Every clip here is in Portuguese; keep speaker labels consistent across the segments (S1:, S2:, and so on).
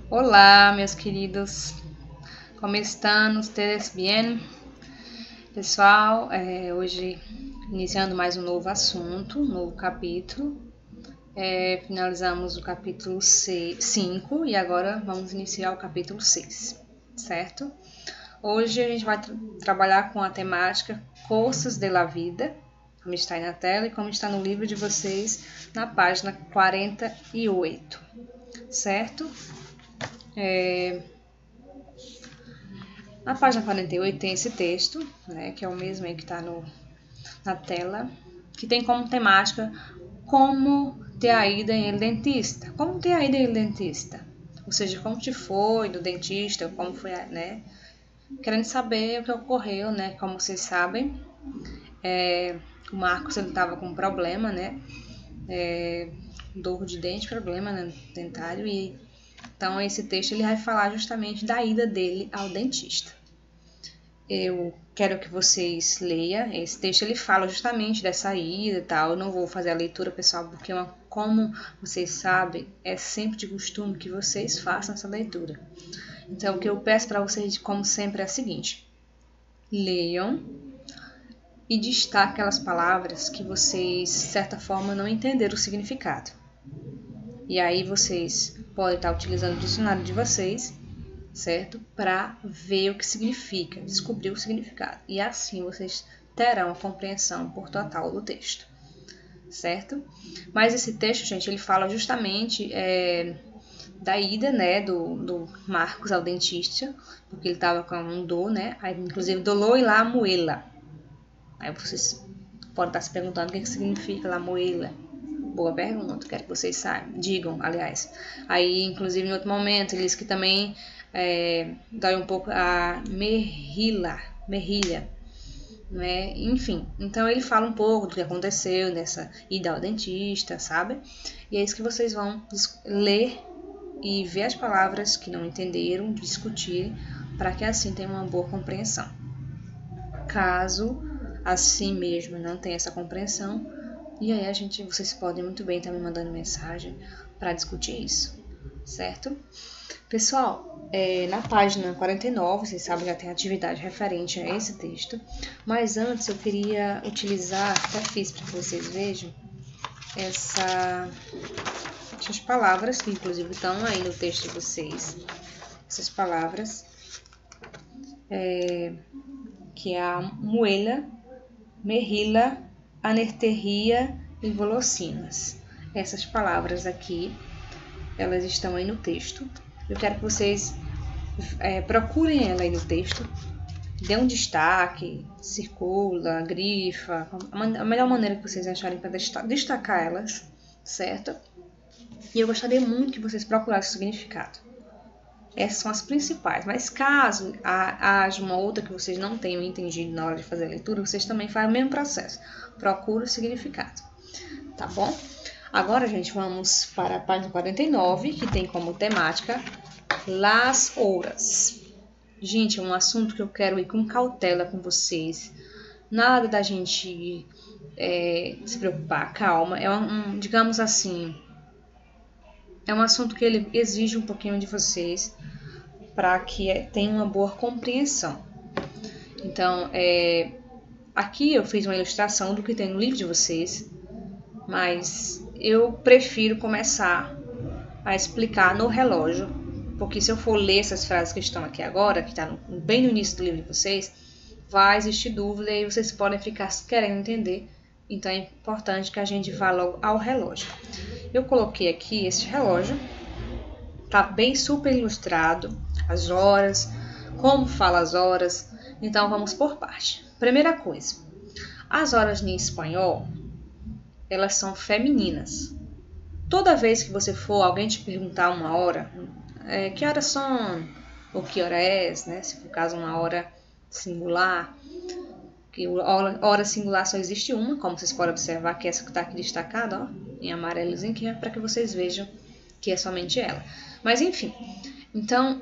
S1: Olá, meus queridos, como estão? Ustedes bien? Pessoal, hoje iniciando mais um novo assunto, um novo capítulo. Finalizamos o capítulo 5 e agora vamos iniciar o capítulo 6, certo? Hoje a gente vai trabalhar com a temática Cosas de la Vida, como está aí na tela e como está no livro de vocês na página 48, certo? Na página 48 tem esse texto, né, que é o mesmo aí que está na tela, que tem como temática como te ha ido em el dentista. Como te ha ido em el dentista? Ou seja, como te foi do dentista, como foi, né? Querendo saber o que ocorreu, né? Como vocês sabem, o Marcos ele estava com um problema, né? Dor de dente, problema, né, dentário, e então esse texto ele vai falar justamente da ida dele ao dentista. Eu quero que vocês leiam. Esse texto ele fala justamente dessa ida e tal. Eu não vou fazer a leitura, pessoal, porque como vocês sabem, é sempre de costume que vocês façam essa leitura. Então, o que eu peço para vocês, como sempre, é o seguinte: leiam e destaquem aquelas palavras que vocês, de certa forma, não entenderam o significado. E aí vocês podem estar utilizando o dicionário de vocês, certo? Para ver o que significa, descobrir o significado. E assim vocês terão a compreensão por total do texto, certo? Mas esse texto, gente, ele fala justamente da ida, né, do Marcos ao dentista, porque ele estava com um dor, né? Aí, inclusive, dolor e la muela. Aí vocês podem estar se perguntando o que significa la muela. Boa pergunta, quero que vocês saibam, digam, aliás. Aí, inclusive, em outro momento, ele diz que também dói um pouco a mexilha, né? Enfim, então ele fala um pouco do que aconteceu nessa ida ao dentista, sabe? E é isso que vocês vão ler e ver as palavras que não entenderam, discutir, para que assim tenham uma boa compreensão. Caso assim mesmo não tenha essa compreensão, e aí vocês podem muito bem estar me mandando mensagem para discutir isso, certo? Pessoal, na página 49, vocês sabem, já tem atividade referente a esse texto, mas antes eu queria utilizar, até fiz para que vocês vejam, essas palavras que inclusive estão aí no texto de vocês, essas palavras, que é a muela, mexila, anerterria e golosinas. Essas palavras aqui, elas estão aí no texto. Eu quero que vocês procurem ela aí no texto, dê um destaque, circula, grifa, a melhor maneira que vocês acharem para destacar elas, certo? E eu gostaria muito que vocês procurassem o significado. Essas são as principais, mas caso haja uma outra que vocês não tenham entendido na hora de fazer a leitura, vocês também fazem o mesmo processo. Procura o significado, tá bom? Agora, gente, vamos para a página 49, que tem como temática Las horas. Gente, é um assunto que eu quero ir com cautela com vocês. Nada da gente se preocupar, calma. Digamos assim, é um assunto que ele exige um pouquinho de vocês para que tenha uma boa compreensão. Então, aqui eu fiz uma ilustração do que tem no livro de vocês, mas eu prefiro começar a explicar no relógio, porque se eu for ler essas frases que estão aqui agora, que está bem no início do livro de vocês, vai existir dúvida e vocês podem ficar querendo entender. Então é importante que a gente vá logo ao relógio. Eu coloquei aqui esse relógio, tá bem super ilustrado, as horas, como fala as horas. Então vamos por parte. Primeira coisa, as horas em espanhol, elas são femininas. Toda vez que você for alguém te perguntar uma hora, que horas são, ou que hora é, né? Se for caso uma hora singular, que hora singular só existe uma, como vocês podem observar, que é essa que está aqui destacada, ó, em amarelozinho, que é para que vocês vejam que é somente ela. Mas enfim, então,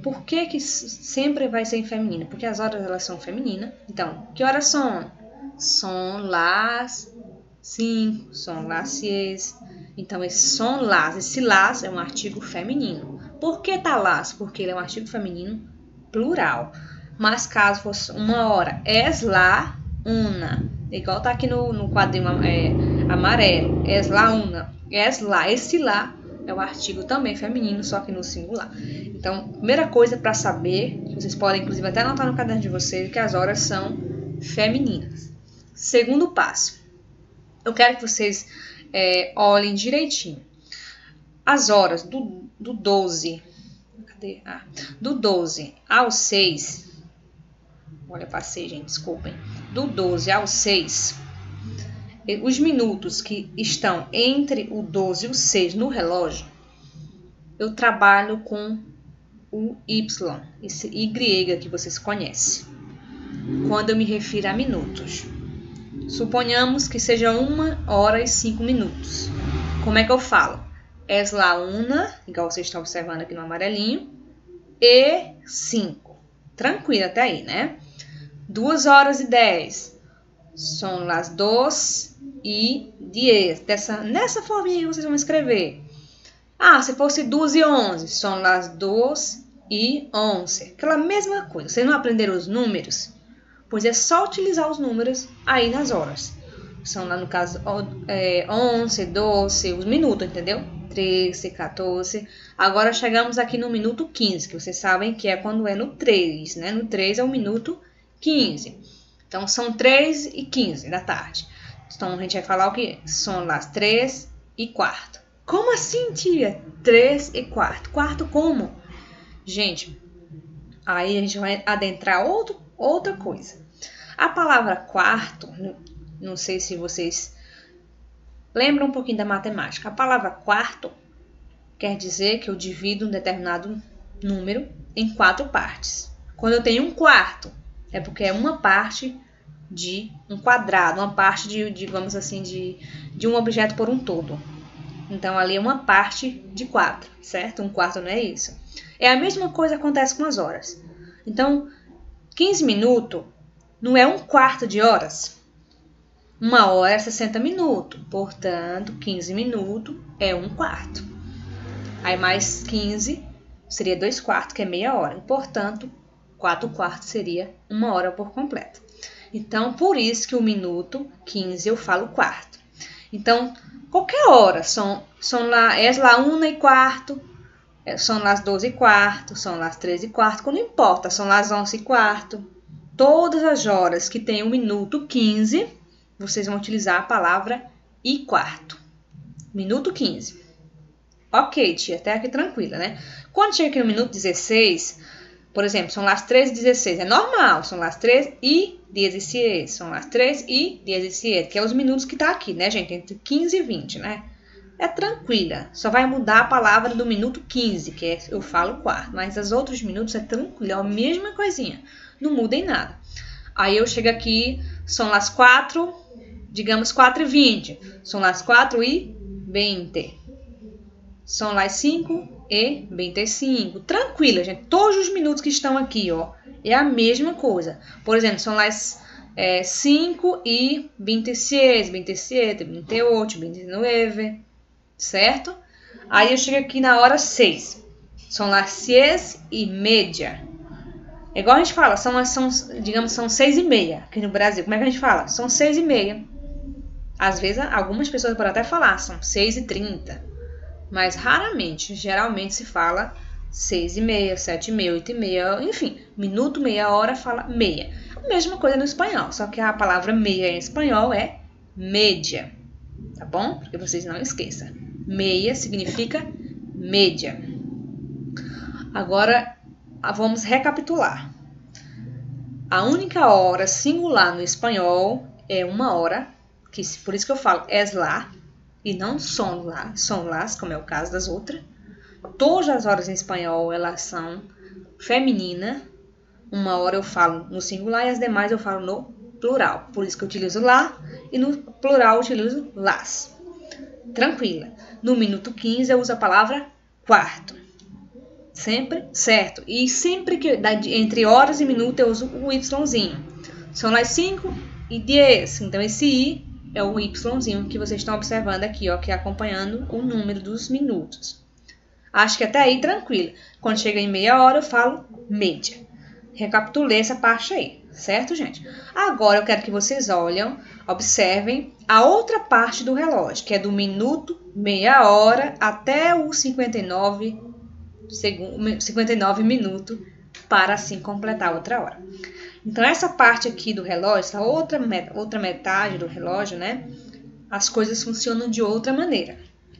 S1: por que sempre vai ser em feminino? Porque as horas elas são femininas. Então, que horas são? São las 5, são las 6. Então, esse son las, esse las é um artigo feminino. Por que tá las? Porque ele é um artigo feminino plural. Mas caso fosse uma hora, es la una. Igual tá aqui no quadrinho amarelo. Es la una. Es la. Esse lá é o artigo também feminino, só que no singular. Então, primeira coisa para saber, vocês podem inclusive até anotar no caderno de vocês, que as horas são femininas. Segundo passo. Eu quero que vocês olhem direitinho. As horas do 12. Cadê? Do 12 ao 6. Olha, passei, gente, desculpem. Do 12 ao 6, os minutos que estão entre o 12 e o 6 no relógio, eu trabalho com o Y, esse Y que vocês conhecem, quando eu me refiro a minutos. Suponhamos que seja 1 hora e 5 minutos. Como é que eu falo? Es la una, igual vocês estão observando aqui no amarelinho, e 5. Tranquilo até aí, né? 2 horas e 10. Son las 2 e 10. Nessa forminha que vocês vão escrever. Se fosse 2 e 11. Son las 2 e 11. Aquela mesma coisa. Vocês não aprenderam os números? Pois é só utilizar os números aí nas horas. São lá no caso 11, 12, os minutos, entendeu? 13, 14. Agora chegamos aqui no minuto 15, que vocês sabem que é quando é no 3, né? No 3 é o minuto 15. Então, são 3 e 15 da tarde. Então, a gente vai falar o que? São las 3 e quarto. Como assim, tia? 3 e quarto. Quarto como? Gente, aí a gente vai adentrar outra coisa. A palavra quarto, não sei se vocês lembram um pouquinho da matemática. A palavra quarto quer dizer que eu divido um determinado número em 4 partes. Quando eu tenho um quarto, é porque é uma parte de um quadrado, uma parte digamos assim, de um objeto por um todo. Então, ali é uma parte de 4, certo? Um quarto não é isso. É a mesma coisa que acontece com as horas. Então, 15 minutos não é um quarto de horas. 1 hora é 60 minutos. Portanto, 15 minutos é 1 quarto. Aí, mais 15 seria 2 quartos, que é meia hora. E, portanto, 4 quartos seria 1 hora por completo. Então, por isso que o minuto 15 eu falo quarto. Então, qualquer hora, es la 1 e quarto, são las 12 e quarto, são las 13 e quarto, não importa, são las 11 e quarto. Todas as horas que tem o minuto 15, vocês vão utilizar a palavra e quarto. Minuto 15. Ok, tia, até aqui tranquila, né? Quando chega aqui no minuto 16, por exemplo, são las 13h16, é normal, são las 13h17, são las 13h17, que é os minutos que tá aqui, né, gente? Entre 15 e 20, né? É tranquila, só vai mudar a palavra do minuto 15, que eu falo quarto, mas os outros minutos é tranquilo, é a mesma coisinha, não muda em nada. Aí eu chego aqui, são las 4, digamos 4h20, são las 4h20, são las 5h25, tranquila, gente, todos os minutos que estão aqui, ó, é a mesma coisa. Por exemplo, são las 5h26, 27, 28, 29, certo? Aí eu chego aqui na hora 6. São las 6h30. É igual a gente fala, digamos, são 6h30 aqui no Brasil. Como é que a gente fala? São 6h30. Às vezes, algumas pessoas podem até falar, são 6h30. Mas raramente, geralmente se fala 6h30, 7h30, 8h30, enfim, minuto, meia hora, fala meia. A mesma coisa no espanhol, só que a palavra meia em espanhol é média, tá bom? Porque vocês não esqueçam. Meia significa média. Agora, vamos recapitular. A única hora singular no espanhol é 1 hora, por isso que eu falo es la, e não son las, como é o caso das outras. Todas as horas em espanhol, elas são femininas. 1 hora eu falo no singular e as demais eu falo no plural. Por isso que eu utilizo lá e no plural eu utilizo las. Tranquila. No minuto 15 eu uso a palavra quarto. Sempre certo. E sempre que entre horas e minutos eu uso o Yzinho. São las 5h10. Então esse I é o Yzinho que vocês estão observando aqui, ó, que é acompanhando o número dos minutos. Acho que até aí tranquilo. Quando chega em meia hora, eu falo média. Recapitulei essa parte aí, certo, gente? Agora eu quero que vocês observem a outra parte do relógio, que é do minuto, meia hora, até o 59 minutos, para assim completar a outra hora. Então, essa parte aqui do relógio, essa outra metade do relógio, né? As coisas funcionam de outra maneira.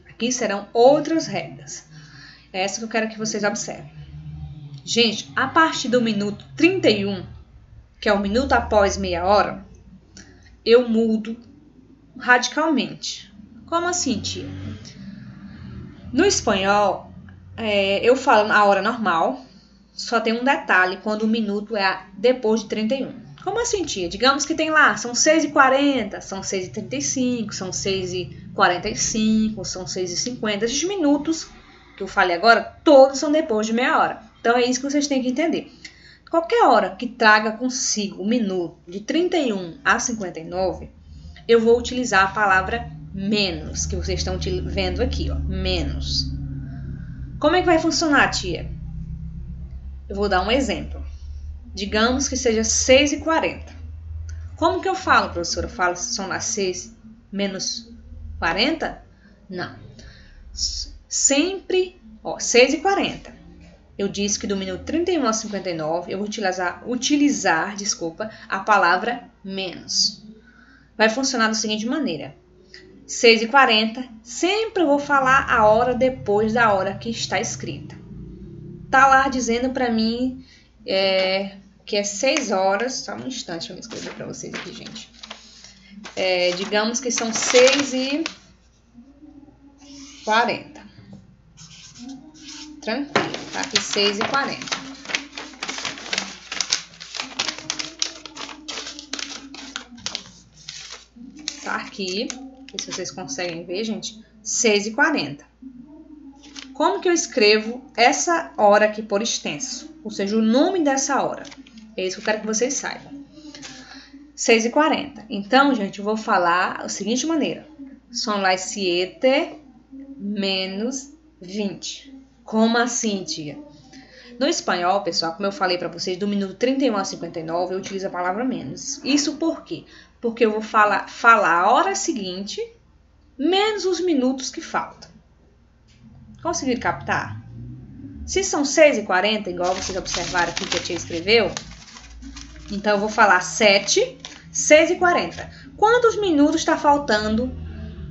S1: Aqui serão outras regras. É essa que eu quero que vocês observem. Gente, a partir do minuto 31, que é o minuto após meia hora, eu mudo radicalmente. Como assim, tia? No espanhol, eu falo a hora normal, só tem um detalhe quando o minuto é depois de 31. Como assim, tia? Digamos que tem lá, são 6h40, são 6h35, são 6h45, são 6h50. Esses minutos que eu falei agora, todos são depois de meia hora. Então, é isso que vocês têm que entender. Qualquer hora que traga consigo o minuto de 31 a 59, eu vou utilizar a palavra menos, que vocês estão vendo aqui, ó, menos. Como é que vai funcionar, tia? Eu vou dar um exemplo. Digamos que seja 6h40. Como que eu falo, professora? Eu falo se são as 6 menos 40? Não. Sempre, ó, 6h40. Eu disse que do minuto 31 a 59 eu vou utilizar a palavra menos. Vai funcionar da seguinte maneira. 6h40, sempre eu vou falar a hora depois da hora que está escrita. Tá lá dizendo para mim que é 6 horas. Só um instante, eu vou escrever para vocês aqui, gente. Digamos que são 6h40. Tranquilo, tá aqui 6h40. Tá aqui, se vocês conseguem ver, gente, 6h40. Como que eu escrevo essa hora aqui por extenso? Ou seja, o nome dessa hora. É isso que eu quero que vocês saibam. 6h40. Então, gente, eu vou falar da seguinte maneira. Son las 7 menos 20. Como assim, tia? No espanhol, pessoal, como eu falei para vocês, do minuto 31 a 59, eu utilizo a palavra menos. Isso por quê? Porque eu vou falar a hora seguinte, menos os minutos que faltam. Conseguiram captar? Se são 6h40, igual vocês observaram aqui que a tia escreveu, então eu vou falar 6h40. Quantos minutos está faltando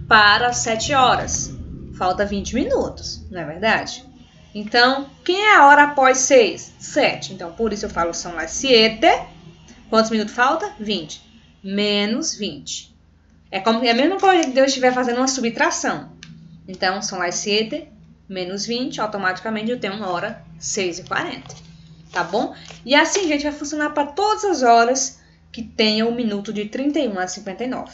S1: para as 7 horas? Falta 20 minutos, não é verdade? Então, quem é a hora após 6? 7. Então, por isso eu falo são las 7. Quantos minutos falta? 20. Menos 20. É a mesma coisa que Deus estiver fazendo uma subtração. Então, são las 7 menos 20. Automaticamente eu tenho uma hora 6h40. Tá bom? E assim, gente, vai funcionar para todas as horas que tenham o minuto de 31 a 59.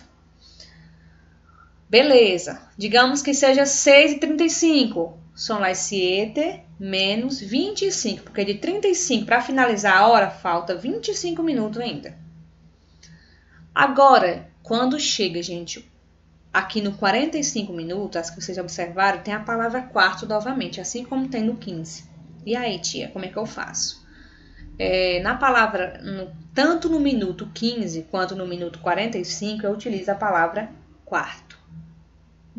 S1: Beleza. Digamos que seja 6h35. São las 7 menos 25, porque de 35 para finalizar a hora falta 25 minutos ainda. Agora, quando chega, gente, aqui no 45 minutos, as que vocês observaram, tem a palavra quarto novamente, assim como tem no 15. E aí, tia, como é que eu faço? Na palavra, tanto no minuto 15 quanto no minuto 45, eu utilizo a palavra quarto.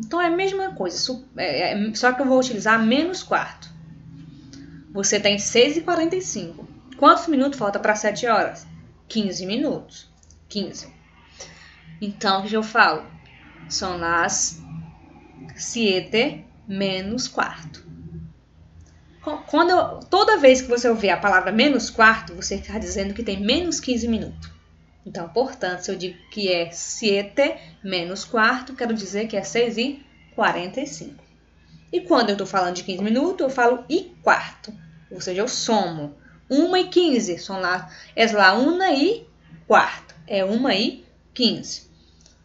S1: Então, é a mesma coisa, só que eu vou utilizar menos quarto. Você tem 6h45. Quantos minutos falta para 7 horas? 15 minutos. 15. Então, o que eu falo? São las 7 menos quarto. Toda vez que você ouvir a palavra menos quarto, você está dizendo que tem menos 15 minutos. Então, portanto, se eu digo que é 7 menos quarto, quero dizer que é 6h45. E quando eu estou falando de 15 minutos, eu falo e quarto. Ou seja, eu somo 1h15. É lá 1h15. É 1h15.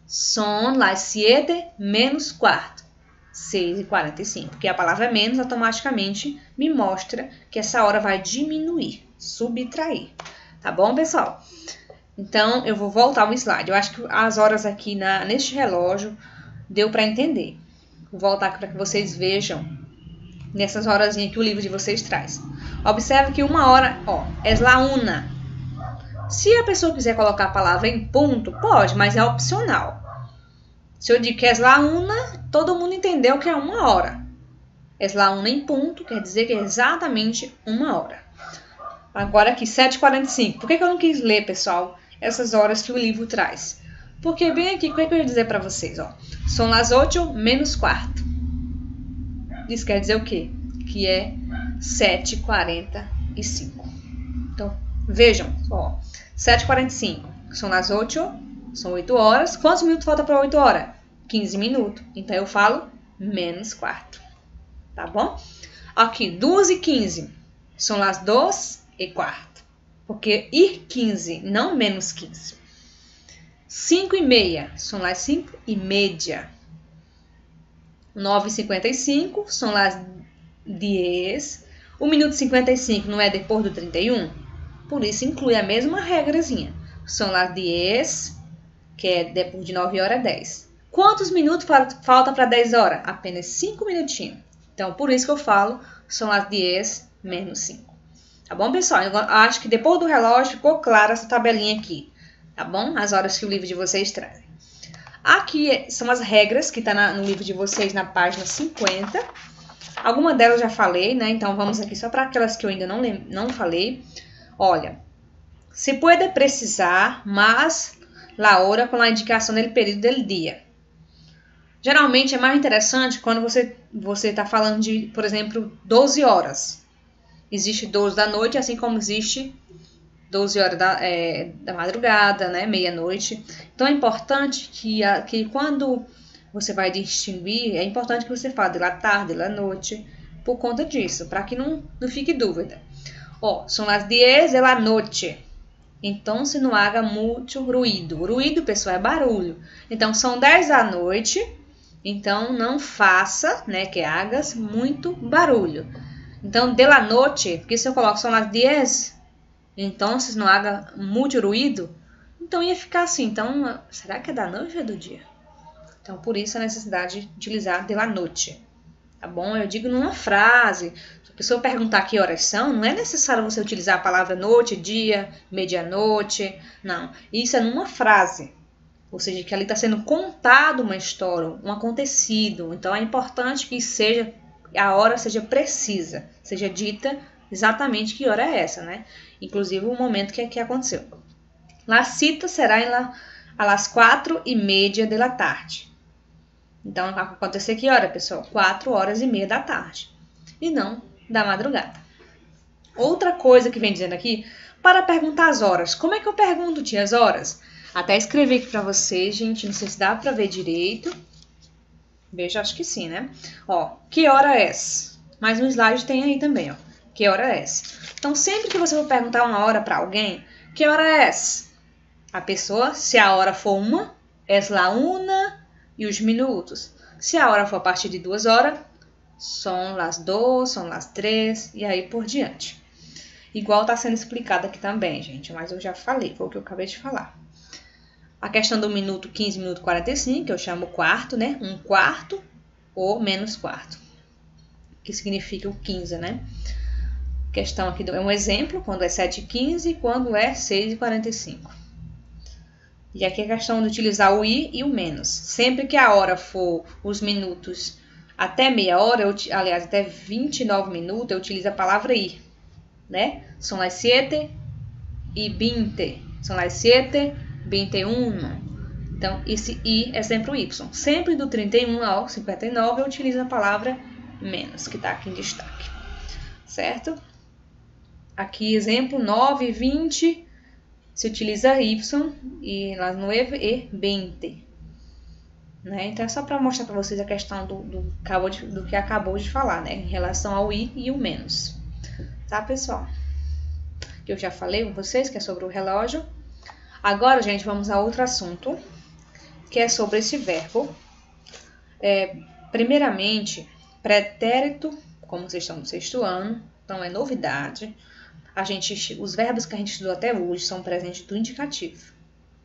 S1: Son las 7 menos quarto. 6h45. Porque a palavra menos automaticamente me mostra que essa hora vai diminuir, subtrair. Tá bom, pessoal? Então, eu vou voltar ao slide. Eu acho que as horas aqui neste relógio deu para entender. Vou voltar aqui para que vocês vejam nessas horazinhas que o livro de vocês traz. Observe que 1 hora, ó, es la una. Se a pessoa quiser colocar a palavra em ponto, pode, mas é opcional. Se eu digo que es la una, todo mundo entendeu que é 1 hora. Es la una em ponto quer dizer que é exatamente 1 hora. Agora aqui, 7h45. Por que eu não quis ler, pessoal, essas horas que o livro traz? Porque bem aqui, o que eu ia dizer para vocês? Ó, são as 8 menos quarto. Isso quer dizer o quê? Que é 7h45. Então, vejam, ó, 7h45. São as 8, são 8 horas. Quantos minutos falta para 8 horas? 15 minutos. Então, eu falo menos quarto. Tá bom? Aqui, 2h15. São as 2h15. Porque ir 15, não menos 15. 5h30. São as 5h30. 9h55. São as 10. O minuto 55 não é depois do 31? Por isso, inclui a mesma regrazinha. São as 10, que é depois de 9 horas, 10. Quantos minutos falta para 10 horas? Apenas 5 minutinhos. Então, por isso que eu falo, são as 10 menos 5. Tá bom, pessoal? Eu acho que depois do relógio ficou clara essa tabelinha aqui. Tá bom? As horas que o livro de vocês traz. Aqui são as regras que está no livro de vocês na página 50. Alguma delas eu já falei, né? Então, vamos aqui só para aquelas que eu ainda não falei. Olha, se pode precisar mais la hora com a indicação do período do dia. Geralmente é mais interessante quando você está falando de, por exemplo, 12 horas. Existe 12 da noite, assim como existe 12 horas da madrugada, né? Meia-noite. Então é importante que quando você vai distinguir, é importante que você fale de la tarde, de la noite, por conta disso, para que não fique dúvida. Ó, são as 10 de la noche. Então, se não haja muito ruído. Ruído, pessoal, é barulho. Então, são 10 da noite. Então, não faça, né, que hagas muito barulho. Então, de la noche, porque se eu coloco são as 10, então, se não haja muito ruído, então ia ficar assim. Então, será que é da noite ou é do dia? Então, por isso a necessidade de utilizar de la noche. Tá bom? Eu digo numa frase. Se a pessoa perguntar que horas são, não é necessário você utilizar a palavra noite, dia, medianoite. Não. Isso é numa frase. Ou seja, que ali está sendo contado uma história, um acontecido. Então, é importante que a hora seja precisa, seja dita exatamente que hora é essa, né? Inclusive o momento que aconteceu. La cita será a las 4h30 da tarde. Então, vai acontecer que hora, pessoal? 4h30 da tarde. E não da madrugada. Outra coisa que vem dizendo aqui, para perguntar as horas. Como é que eu pergunto, tia, as horas? Até escrevi aqui para vocês, gente. Não sei se dá para ver direito. Veja, acho que sim, né? Ó, que hora é? Mas no slide tem aí também, ó. Que hora é? Então, sempre que você for perguntar uma hora para alguém, que hora é? A pessoa, se a hora for 1, es la una e os minutos. Se a hora for a partir de 2 horas, são las 2, são las 3 e aí por diante. Igual está sendo explicado aqui também, gente, mas eu já falei, foi o que eu acabei de falar. A questão do minuto 15, minuto 45, que eu chamo quarto, né? 1/4 ou menos quarto, que significa o 15, né? A questão aqui é um exemplo, quando é 7h15 e quando é 6h45. E aqui a questão de utilizar o i e o menos. Sempre que a hora for os minutos até meia hora, aliás, até 29 minutos, eu utilizo a palavra ir, né? São las 7:20. São las 7:21. Então, esse i é sempre o y. Sempre do 31 ao 59, eu utilizo a palavra menos, que está aqui em destaque. Certo? Aqui, exemplo, 9:20. Se utiliza y e las 9:20. Né? Então, é só para mostrar para vocês a questão do que acabou de falar, né? Em relação ao i e o menos. Tá, pessoal? Que eu já falei com vocês, que é sobre o relógio. Agora, gente, vamos a outro assunto, que é sobre esse verbo. Primeiramente, pretérito, como vocês estão no 6º ano, então é novidade. Os verbos que a gente estudou até hoje são presentes do indicativo.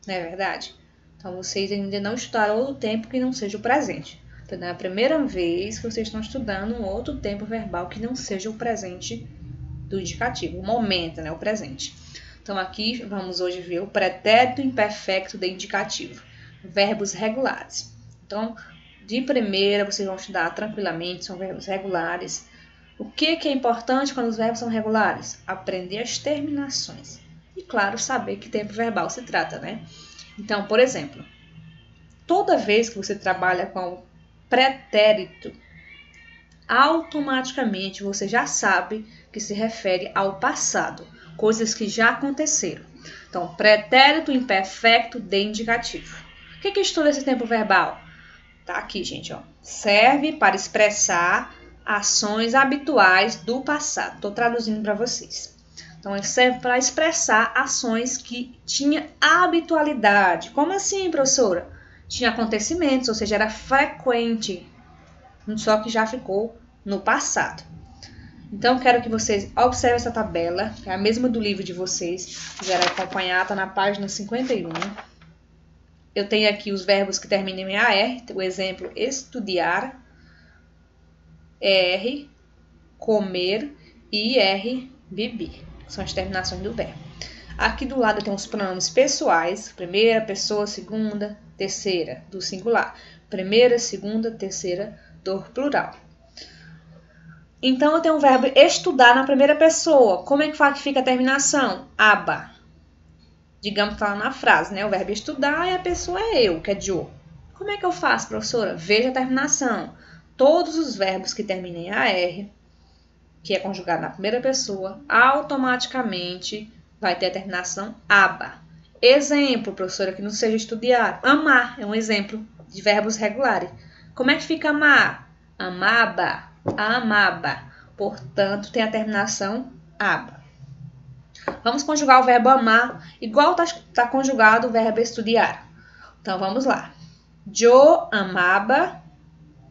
S1: não é verdade? Então, vocês ainda não estudaram outro tempo que não seja o presente. Então, é a primeira vez que vocês estão estudando um outro tempo verbal que não seja o presente do indicativo, o momento, né, o presente. Então, aqui vamos hoje ver o pretérito imperfeito de indicativo, verbos regulares. Então, de primeira, vocês vão estudar tranquilamente, são verbos regulares. O que é importante quando os verbos são regulares? Aprender as terminações. E, claro, saber que tempo verbal se trata, né? Então, por exemplo, toda vez que você trabalha com pretérito, automaticamente você já sabe que se refere ao passado, coisas que já aconteceram. Então, pretérito imperfeito de indicativo. O que estuda esse tempo verbal? Tá aqui, gente, ó. Serve para expressar ações habituais do passado. Estou traduzindo para vocês. Então, ele serve para expressar ações que tinha habitualidade. Como assim, professora? Tinha acontecimentos, ou seja, era frequente, só que já ficou no passado. Então, quero que vocês observem essa tabela, que é a mesma do livro de vocês. Se quiserem acompanhar, está na página 51. Eu tenho aqui os verbos que terminam em AR, o exemplo estudar, R, comer e IR, beber. São as terminações do verbo. Aqui do lado tem os pronomes pessoais, primeira pessoa, segunda, terceira, do singular. Primeira, segunda, terceira, do plural. Então, eu tenho o verbo estudar na primeira pessoa. Como é que fica a terminação? Aba. Digamos que está lá na frase, né? O verbo estudar e a pessoa é eu, que é Joe. Como é que eu faço, professora? Veja a terminação. Todos os verbos que terminem em AR, que é conjugado na primeira pessoa, automaticamente vai ter a terminação aba. Exemplo, professora, que não seja estudar. Amar é um exemplo de verbos regulares. Como é que fica amar? Amaba, amaba. Portanto, tem a terminação aba. Vamos conjugar o verbo amar, igual está conjugado o verbo estudar. Então, vamos lá. Yo amaba,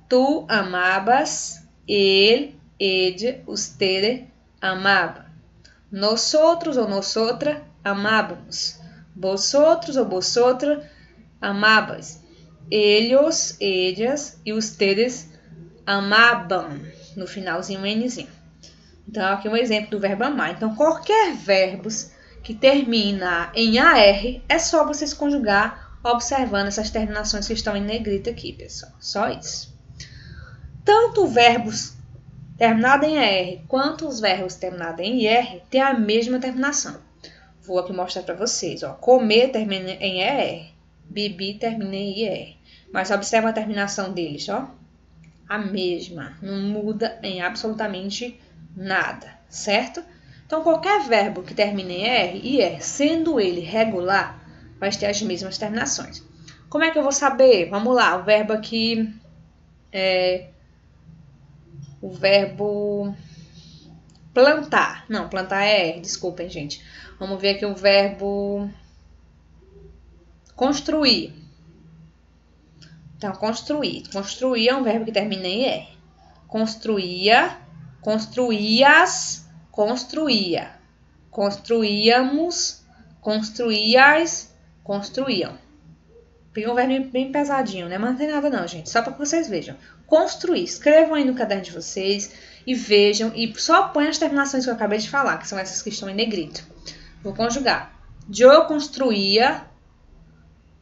S1: tu amabas, ele, ella, usted amaba. Nosotros ou nosotra amábamos. Vosotros ou vosotras amabas. Ellos, ellas e ustedes amavam. No finalzinho, um Nzinho. Então, aqui um exemplo do verbo amar. Então, qualquer verbos que termina em AR, é só vocês conjugar observando essas terminações que estão em negrito aqui, pessoal. Só isso. Tanto verbos terminados em AR quanto os verbos terminados em IR têm a mesma terminação. Vou aqui mostrar para vocês. Ó. Comer termina em ER, beber termina em IR. Mas observa a terminação deles, ó. A mesma, não muda em absolutamente nada, certo? Então, qualquer verbo que termine em R e IR, sendo ele regular, vai ter as mesmas terminações. Como é que eu vou saber? Vamos lá, o verbo aqui é o verbo plantar. Não, plantar é R, desculpem, gente. Vamos ver aqui o verbo construir. Então, construir. Construir é um verbo que termina em R. Construía, construías, construía. Construíamos, construíais, construíam. Peguei um verbo bem pesadinho, né? Mas não tem nada não, gente. Só para que vocês vejam. Construir. Escrevam aí no caderno de vocês e vejam. E só põem as terminações que eu acabei de falar, que são essas que estão em negrito. Vou conjugar. Yo construía,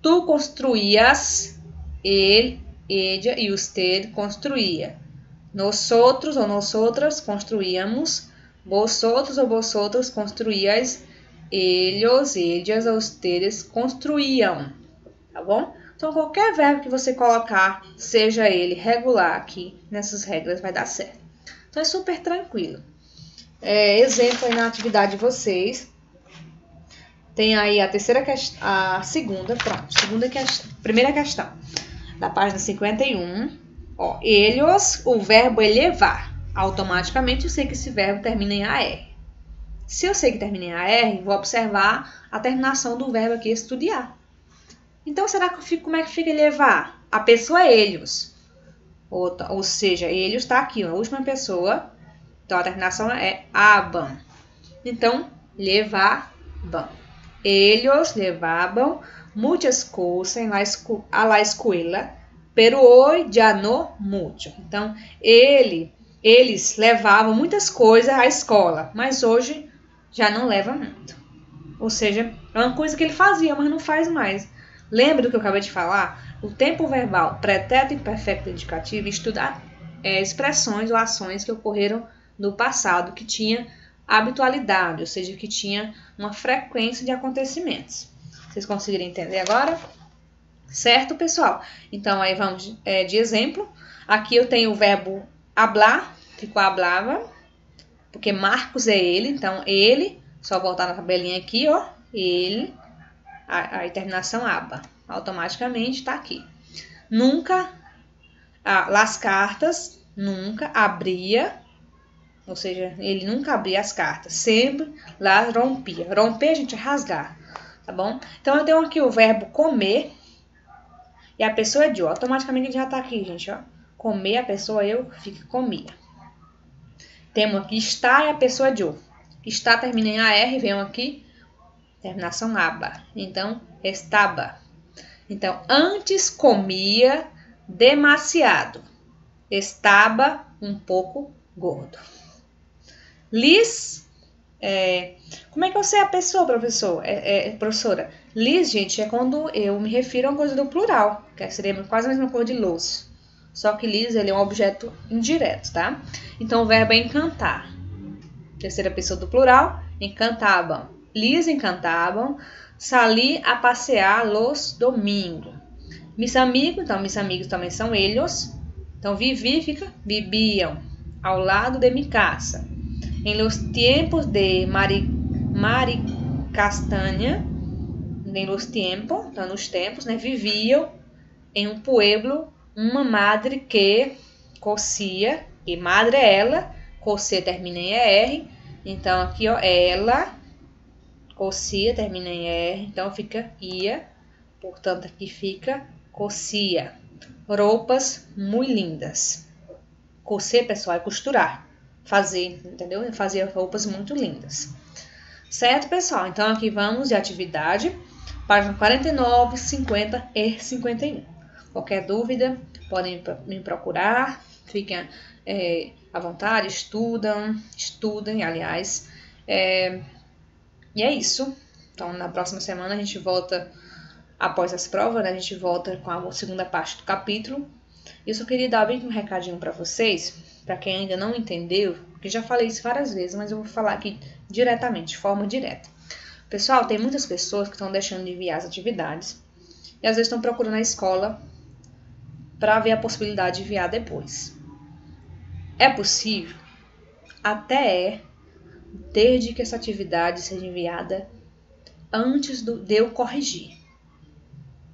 S1: tu construías, ele, ella e usted construía. Nosotros ou nosotras construíamos, vosotros ou vosotras construíais, ellos, ellas ou ustedes construíam. Tá bom? Então, qualquer verbo que você colocar, seja ele regular aqui, nessas regras, vai dar certo. Então, é super tranquilo. Exemplo aí na atividade de vocês. Tem aí a segunda, pronto. Primeira questão. Da página 51. Ó, ellos, o verbo é levar. Automaticamente, eu sei que esse verbo termina em AR. Se eu sei que termina em AR, vou observar a terminação do verbo aqui, estudar. Então, como é que fica levar? A pessoa é ellos. Ou seja, ellos está aqui, a última pessoa. Então, a terminação é abam. Então, levavam. Ellos levavam, muchas cosas a la escuela, pero hoy ya no mucho. Então, eles levavam muitas coisas à escola, mas hoje já não leva muito. Ou seja, é uma coisa que ele fazia, mas não faz mais. Lembra do que eu acabei de falar? O tempo verbal pretérito imperfeito indicativo estuda expressões ou ações que ocorreram no passado, que tinha habitualidade, ou seja, que tinha uma frequência de acontecimentos. Vocês conseguiram entender agora? Certo, pessoal? Então, aí vamos de exemplo. Aqui eu tenho o verbo hablar, ficou hablava, porque Marcos é ele, então ele, só voltar na tabelinha aqui, ó, ele, a terminação aba, automaticamente está aqui. Nunca, las cartas, nunca abria, ou seja, ele nunca abria as cartas, sempre lá rompia. Romper, a gente, é rasgar, tá bom? Então, eu tenho aqui o verbo comer, e a pessoa é de, ó, automaticamente já tá aqui, gente, ó. Comer, a pessoa eu, fica comia. Temos aqui está e a pessoa de, ó. Está termina em AR, vem aqui, terminação aba. Então, estaba. Então, antes comia demasiado. Estaba um pouco gordo. Lis, como é que eu sei a pessoa, professor? Professora, lis, gente, é quando eu me refiro a uma coisa do plural, que seria quase a mesma coisa de los. Só que lis, ele é um objeto indireto, tá? Então, o verbo é encantar. Terceira pessoa do plural, encantavam. Lis encantavam, salir a passear los domingos. Mis amigos, então, mis amigos também são eles. Então, vivi, fica, viviam ao lado de mi casa. Em los tiempos de Mari Castanha, em los tiempos, então nos tempos, né, viviam em um pueblo uma madre que cocia, e madre é ela, cocia termina em ER, então aqui, ó, ela, cocia termina em ER, então fica ia, portanto aqui fica cocia. Roupas muito lindas. Coser, pessoal, é costurar. Fazer, entendeu? Fazer roupas muito lindas. Certo, pessoal? Então, aqui vamos de atividade. Página 49, 50 e 51. Qualquer dúvida, podem me procurar. Fiquem à vontade, estudem, aliás. E é isso. Então, na próxima semana, a gente volta, após as provas, né? A gente volta com a segunda parte do capítulo. Eu só queria dar bem um recadinho para vocês, para quem ainda não entendeu, porque já falei isso várias vezes, mas eu vou falar aqui diretamente, de forma direta. Pessoal, tem muitas pessoas que estão deixando de enviar as atividades e às vezes estão procurando a escola para ver a possibilidade de enviar depois. É possível? Até é, desde que essa atividade seja enviada antes de eu corrigir.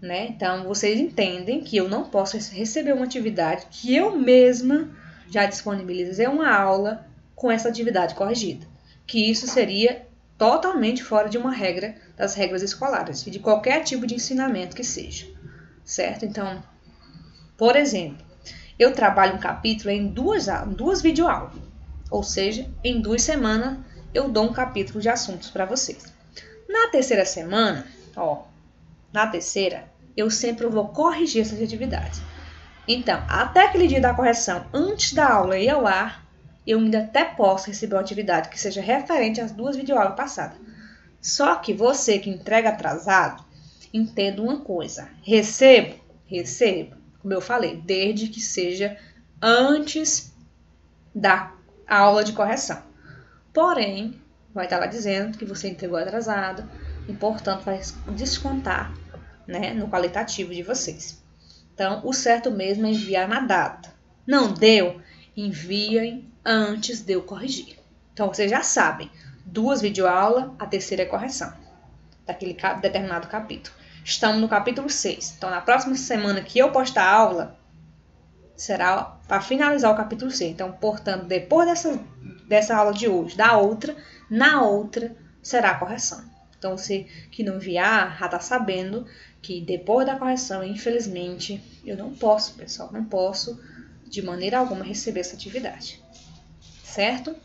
S1: Né? Então, vocês entendem que eu não posso receber uma atividade que eu mesma já disponibilizei uma aula com essa atividade corrigida. Que isso seria totalmente fora de uma regra das regras escolares e de qualquer tipo de ensinamento que seja. Certo? Então, por exemplo, eu trabalho um capítulo em duas videoaulas. Ou seja, em 2 semanas eu dou um capítulo de assuntos para vocês. Na terceira semana, na terceira, eu sempre vou corrigir essas atividades. Então, até aquele dia da correção, antes da aula ir ao ar, eu ainda até posso receber uma atividade que seja referente às 2 videoaulas passadas. Só que você que entrega atrasado, entenda uma coisa. Recebo, como eu falei, desde que seja antes da aula de correção. Porém, vai estar lá dizendo que você entregou atrasado e, portanto, vai descontar, né, no qualitativo de vocês. Então, o certo mesmo é enviar na data. Não deu? Enviem antes de eu corrigir. Então, vocês já sabem, 2 videoaulas, a terceira é correção daquele determinado capítulo. Estamos no capítulo 6. Então, na próxima semana que eu postar a aula, será para finalizar o capítulo 6. Então, portanto, depois dessa aula de hoje, na outra será a correção. Então, você que não enviar, já está sabendo que depois da correção, infelizmente, eu não posso, pessoal, não posso de maneira alguma receber essa atividade. Certo?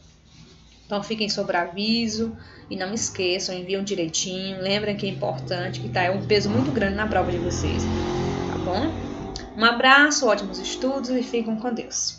S1: Então, fiquem sobre aviso E não esqueçam, enviam direitinho. Lembrem que é importante, que é um peso muito grande na prova de vocês. Tá bom? Um abraço, ótimos estudos e fiquem com Deus.